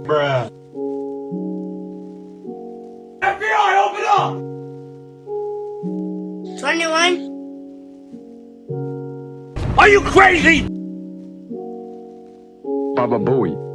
Bruh. FBI, open up! 21. Are you crazy? Baba Booey.